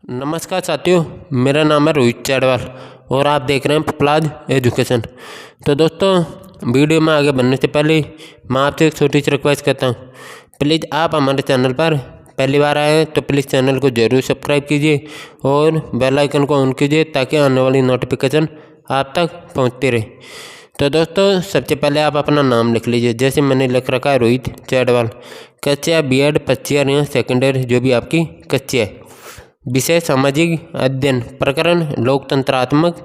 नमस्कार साथियों, मेरा नाम है रोहित चैडवाल और आप देख रहे हैं पपलाज एजुकेशन। तो दोस्तों, वीडियो में आगे बढ़ने से पहले मैं आपसे एक छोटी सी रिक्वेस्ट करता हूं। प्लीज़ आप हमारे चैनल पर पहली बार आए हैं तो प्लीज़ चैनल को ज़रूर सब्सक्राइब कीजिए और बेल आइकन को ऑन कीजिए ताकि आने वाली नोटिफिकेशन आप तक पहुँचती रहे। तो दोस्तों, सबसे पहले आप अपना नाम लिख लीजिए। जैसे मैंने लिख रखा है रोहित चैडवाल, कक्षा B.Ed फर्स्ट ईयर या सेकेंड ईयर, जो भी आपकी कक्षा है। विषय सामाजिक अध्ययन, प्रकरण लोकतंत्रात्मक।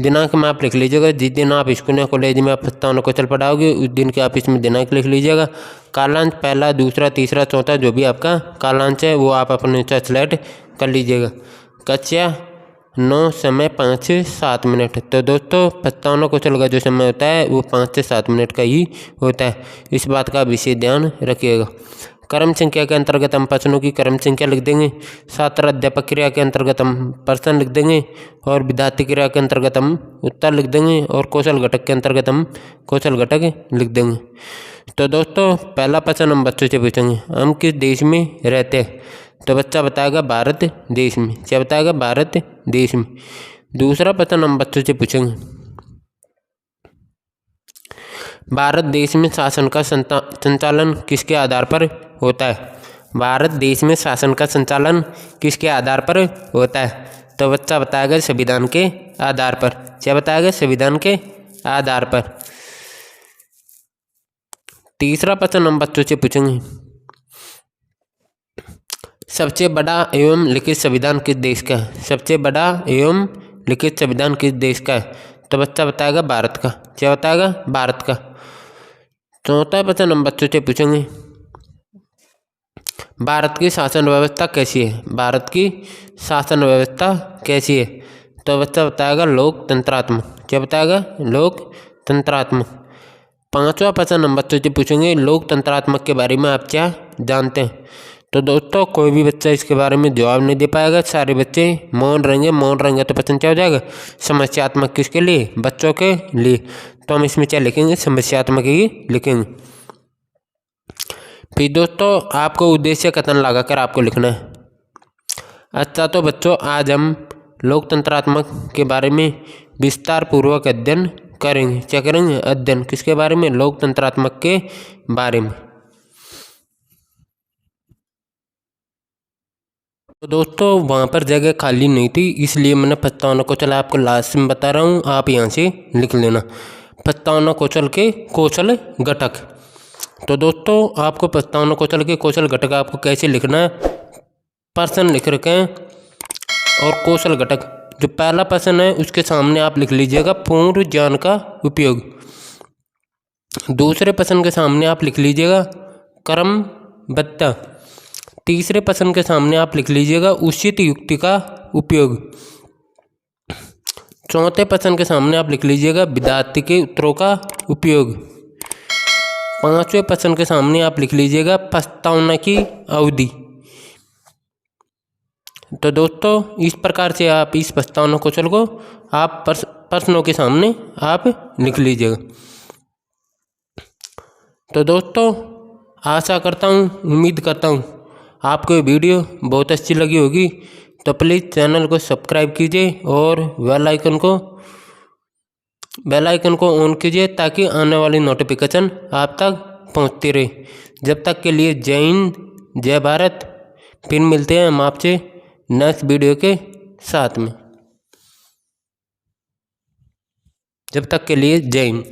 दिनांक में आप लिख लीजिएगा जिस दिन आप स्कूल या कॉलेज में आप प्रस्तावना कौशल पढ़ाओगे उस दिन के आप इसमें दिनांक लिख लीजिएगा। कालांश पहला, दूसरा, तीसरा, चौथा, जो भी आपका कालांश है वो आप अपने अनुसार सेलेक्ट कर लीजिएगा। कक्षा 9, समय 5 से 7 मिनट। तो दोस्तों, प्रस्तावना कौशल का जो समय होता है वो 5 से 7 मिनट का ही होता है, इस बात का विशेष ध्यान रखिएगा। क्रम संख्या के अंतर्गत हम प्रश्नों की क्रम संख्या लिख देंगे। छात्र अध्यापक क्रिया के अंतर्गत हम प्रश्न लिख देंगे और विद्यार्थी क्रिया के अंतर्गत हम उत्तर लिख देंगे और कौशल घटक के अंतर्गत हम कौशल घटक लिख देंगे। तो दोस्तों, पहला प्रश्न हम बच्चों से पूछेंगे, हम किस देश में रहते हैं? तो बच्चा बताएगा भारत देश में। क्या बताएगा? भारत देश में। दूसरा प्रश्न हम बच्चों से पूछेंगे, भारत देश में शासन का संचालन किसके आधार पर होता है? भारत देश में शासन का संचालन किसके आधार पर होता है? तो बच्चा बताएगा संविधान के आधार पर। क्या बताएगा? संविधान के आधार पर। तीसरा प्रश्न हम बच्चों से पूछेंगे, सबसे बड़ा एवं लिखित संविधान किस देश का है? सबसे बड़ा एवं लिखित संविधान किस देश का है? तो बच्चा बताएगा भारत का। क्या बताएगा? भारत का। चौथा प्रश्न हम बच्चों से पूछेंगे, भारत की शासन व्यवस्था कैसी है? भारत की शासन व्यवस्था कैसी है? तो बच्चा बताएगा लोकतंत्रात्मक। क्या बताएगा? लोकतंत्रात्मक। पांचवा प्रश्न हम बच्चों से पूछेंगे, लोकतंत्रात्मक के बारे में आप क्या जानते हैं? तो दोस्तों, कोई भी बच्चा इसके बारे में जवाब नहीं दे पाएगा, सारे बच्चे मौन रहेंगे तो प्रश्न क्या हो जाएगा? समस्यात्मक। किसके लिए? बच्चों के लिए। तो हम इसमें क्या लिखेंगे? समस्यात्मक ही लिखेंगे। फिर दोस्तों, आपको उद्देश्य कथन लगाकर आपको लिखना है। अच्छा, तो बच्चों, आज हम लोकतंत्रात्मक के बारे में विस्तार पूर्वक अध्ययन करेंगे। क्या करेंगे? अध्ययन। किसके बारे में? लोकतंत्रात्मक के बारे में। तो दोस्तों, वहाँ पर जगह खाली नहीं थी, इसलिए मैंने प्रस्तावना कौशल आपको लास्ट में बता रहा हूँ, आप यहाँ से लिख लेना। प्रस्तावना कौशल के कौशल घटक। तो दोस्तों, आपको प्रस्तावना कौशल के कौशल घटक आपको कैसे लिखना है? प्रश्न लिख रखे हैं और कौशल घटक। जो पहला प्रश्न है उसके सामने आप लिख लीजिएगा पूर्व ज्ञान का उपयोग। दूसरे प्रश्न के सामने आप लिख लीजिएगा क्रमबद्धता। तीसरे प्रश्न के सामने आप लिख लीजिएगा उचित युक्ति का उपयोग। चौथे प्रश्न के सामने आप लिख लीजिएगा विद्यार्थी के उत्तरों का उपयोग। पांचवें प्रश्न के सामने आप लिख लीजिएगा प्रस्तावना की अवधि। तो दोस्तों, इस प्रकार से आप इस प्रस्तावना कौशल को आप प्रश्नों के सामने आप लिख लीजिएगा। तो दोस्तों, आशा करता हूँ, उम्मीद करता हूँ आपको ये वीडियो बहुत अच्छी लगी होगी। तो प्लीज़ चैनल को सब्सक्राइब कीजिए और बेल आइकन को ऑन कीजिए ताकि आने वाली नोटिफिकेशन आप तक पहुंचती रहे। जब तक के लिए जय हिंद, जय भारत। फिर मिलते हैं हम आपसे नेक्स्ट वीडियो के साथ में। जब तक के लिए जय हिंद।